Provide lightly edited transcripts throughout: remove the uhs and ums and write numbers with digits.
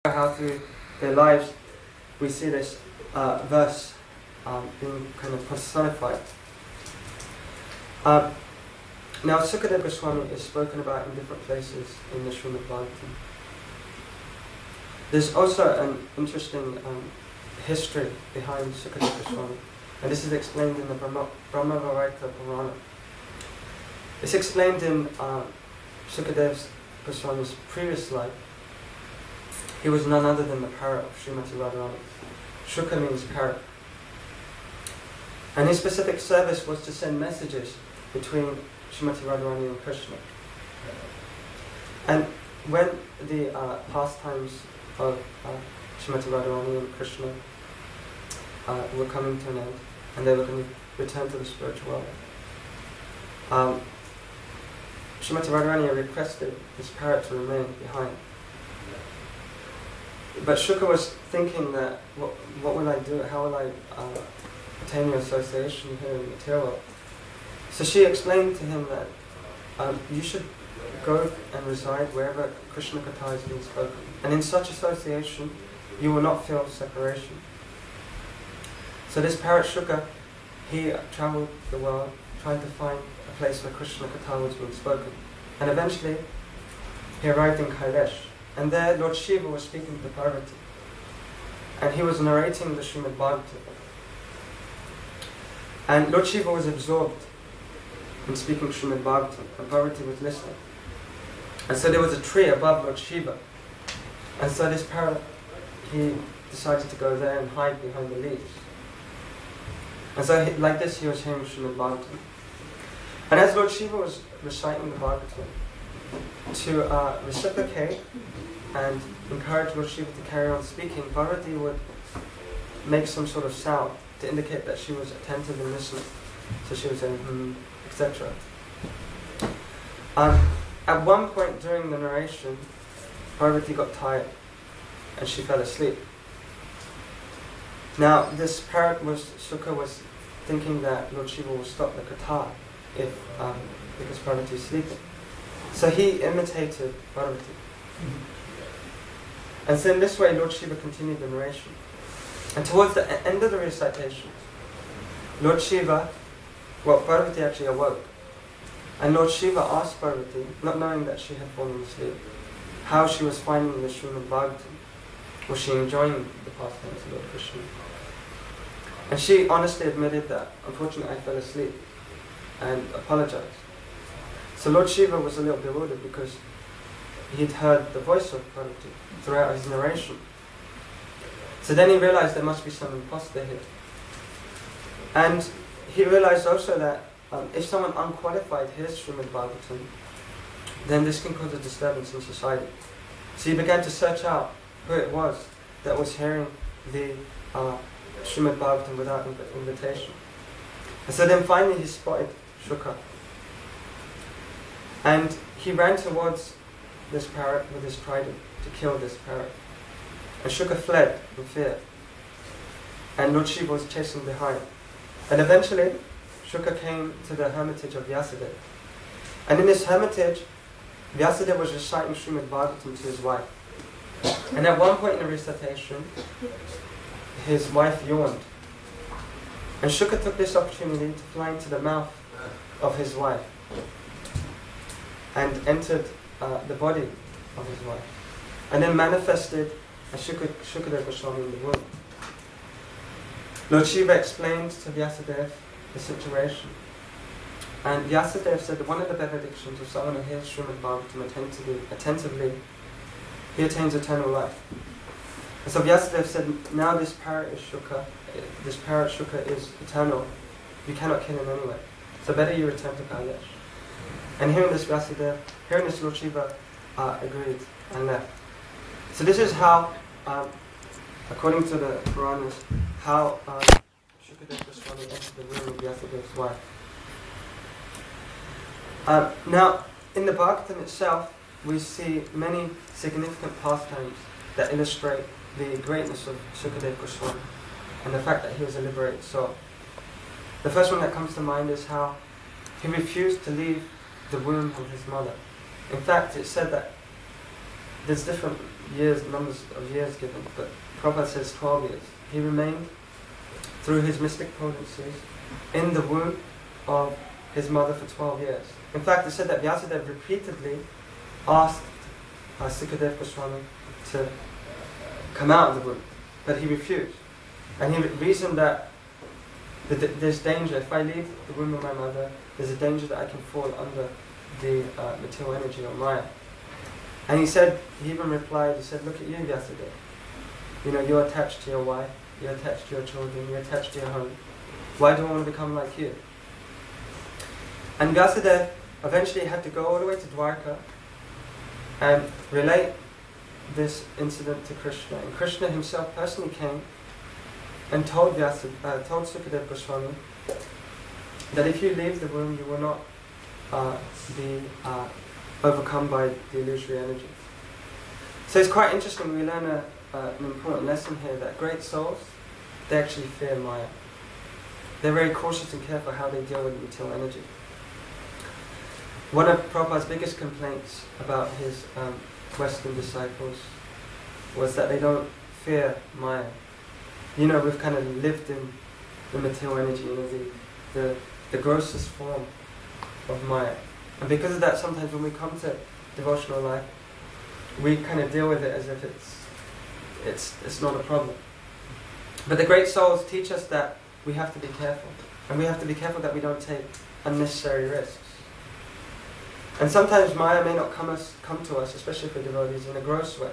how through their lives we see this verse being kind of personified. Now, Sukadeva Goswami is spoken about in different places in the Srimad Bhagavatam. There's also an interesting history behind Sukadeva Goswami, and this is explained in the Brahma-Varaita Purana. It's explained in Sukadeva Goswami's previous life. He was none other than the parrot of Srimati Radharani. Shuka means parrot. And his specific service was to send messages between Srimati Radharani and Krishna. And when the pastimes of Srimati Radharani and Krishna were coming to an end, and they were going to return to the spiritual world, Srimati Radharani requested this parrot to remain behind. But Shuka was thinking that, what will I do? How will I attain your association here in the material world? So she explained to him that you should go and reside wherever Krishna Katha is being spoken. And in such association, you will not feel separation. So this parrot Shuka, he travelled the world trying to find a place where Krishna Katha was being spoken. And eventually, he arrived in Kailash. And there, Lord Shiva was speaking to Parvati. And he was narrating the Srimad Bhagavatam. And Lord Shiva was absorbed in speaking Srimad Bhagavatam, and Parvati was listening. And so there was a tree above Lord Shiva. And so this parrot, he decided to go there and hide behind the leaves. And so like this, he was hearing Srimad Bhagavatam. And as Lord Shiva was reciting the Bhagavatam, to reciprocate and encourage Lord Shiva to carry on speaking, Parvati would make some sort of sound to indicate that she was attentive and listening. So she was saying, etc. At one point during the narration, Parvati got tired and she fell asleep. Now, this parrot Sukha was thinking that Lord Shiva will stop the katha because Parvati is sleeping. So he imitated Parvati. And so in this way, Lord Shiva continued the narration. And towards the end of the recitation, Lord Shiva, Parvati actually awoke. And Lord Shiva asked Parvati, not knowing that she had fallen asleep, how she was finding the Srimad Bhagavatam. Was she enjoying the pastimes of Lord Krishna? And she honestly admitted that, unfortunately, I fell asleep, and apologized. So Lord Shiva was a little bewildered because he'd heard the voice of Parvati throughout his narration. So then he realized there must be some imposter here. And he realized also that if someone unqualified hears Srimad Bhagavatam, then this can cause a disturbance in society. So he began to search out who it was that was hearing the Srimad Bhagavatam without invitation. And so then finally he spotted Shuka. And he ran towards this parrot with his trident to kill this parrot. And Shuka fled in fear. And Lord Shiva was chasing behind. And eventually, Shuka came to the hermitage of Vyasadeva. And in this hermitage, Vyasadeva was reciting Srimad Bhagavatam to his wife. And at one point in the recitation, his wife yawned. And Shuka took this opportunity to fly into the mouth of his wife and entered the body of his wife, and then manifested as Shukadeva Goswami in the womb. Lord Shiva explained to Vyasadeva the situation, and Vyasadeva said that one of the benedictions of someone who hears Srimad Bhagavatam attentively, he attains eternal life. And so Vyasadeva said, now this parrot Shuka is eternal, you cannot kill him anyway, so better you return to Kailash. And hearing this Lord Shiva agreed and left. So this is how, according to the Puranas, how Shukadeva Goswami entered the room of Vyasadeva's wife. Now, in the Bhagavatam itself, we see many significant pastimes that illustrate the greatness of Shukadeva Goswami and the fact that he was a liberated soul. The first one that comes to mind is how he refused to leave the womb of his mother. In fact, it's said that there's different numbers of years given, but Prabhupada says 12 years. He remained, through his mystic potencies, in the womb of his mother for 12 years. In fact, it said that Vyasadeva repeatedly asked Sukadeva Goswami to come out of the womb, but he refused. And he reasoned that there's danger. If I leave the womb of my mother, there's a danger that I can fall under the material energy or Maya. And he even replied, he said, look at you, Vyasadeva. You know, you're attached to your wife, you're attached to your children, you're attached to your home. Why do I want to become like you? And Vyasadeva eventually had to go all the way to Dwarka and relate this incident to Krishna. And Krishna himself personally came and told Sukadeva Goswami that if you leave the womb, you will not be overcome by the illusory energy. So it's quite interesting. We learn an important lesson here that great souls, they actually fear Maya. They're very cautious and careful how they deal with the material energy. One of Prabhupada's biggest complaints about his Western disciples was that they don't fear Maya. You know, we've kind of lived in the material energy, you know, the grossest form of Maya. And because of that, sometimes when we come to devotional life, we kind of deal with it as if it's not a problem. But the great souls teach us that we have to be careful. And we have to be careful that we don't take unnecessary risks. And sometimes Maya may not come to us, especially for devotees, in a gross way.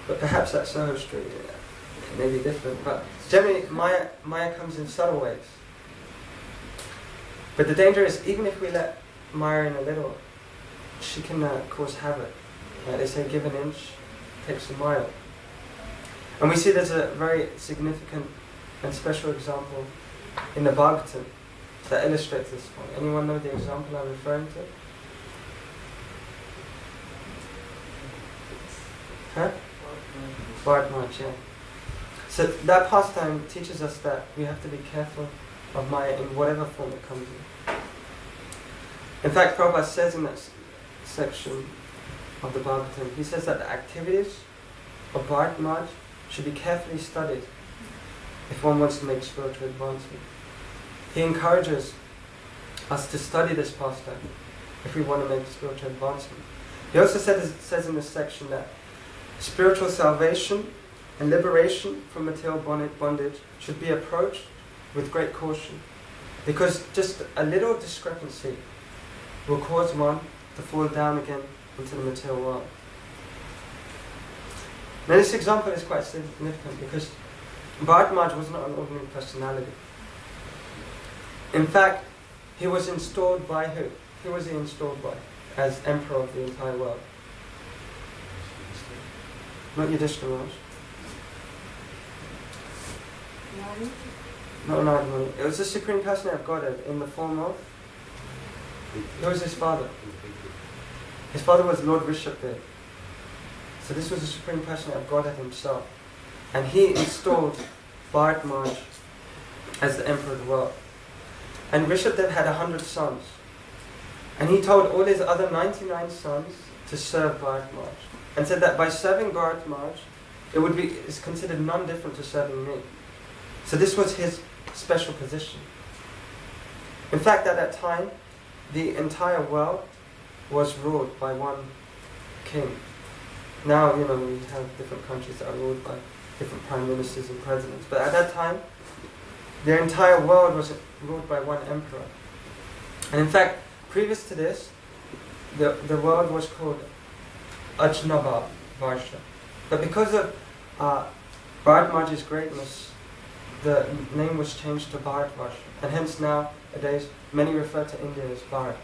But perhaps that's Soho Street. It may be different. But generally, Maya comes in subtle ways. But the danger is, even if we let Maya in a little, she can cause havoc. They say, give an inch, takes a mile. And we see there's a very significant and special example in the Bhagavatam that illustrates this point. Anyone know the example I'm referring to? Huh? Bharat March, yeah. So that pastime teaches us that we have to be careful of Maya in whatever form it comes in. In fact, Prabhupada says in that section of the Bhagavatam, he says that the activities of Bharat March should be carefully studied if one wants to make spiritual advancement. He encourages us to study this pastime if we want to make spiritual advancement. He also says in this section that spiritual salvation and liberation from material bondage should be approached with great caution, because just a little discrepancy will cause one to fall down again into the material world. Now this example is quite significant because Bharat Maharaj was not an ordinary personality. In fact, he was installed by who? Who was he installed by as emperor of the entire world? Not Yudhishthira Maharaj. Not Narada. It was the Supreme Personality of Godhead in the form of... Who was his father? His father was Lord Rishabdev. So this was the Supreme Personality of Godhead himself. And he installed Bharat Maharaj as the emperor of the world. And Rishabdev had 100 sons. And he told all his other 99 sons to serve Bharat Maharaj. And said that by serving Bharat Maharaj, it's considered none different to serving me. So this was his special position. In fact, at that time, the entire world was ruled by one king. Now, you know, we have different countries that are ruled by different prime ministers and presidents. But at that time, the entire world was ruled by one emperor. And in fact, previous to this, the world was called Ajnaba Varsha. But because of Bharat Maharaj's greatness, the name was changed to Bharat Varsha. And hence nowadays, many refer to India as Bharat.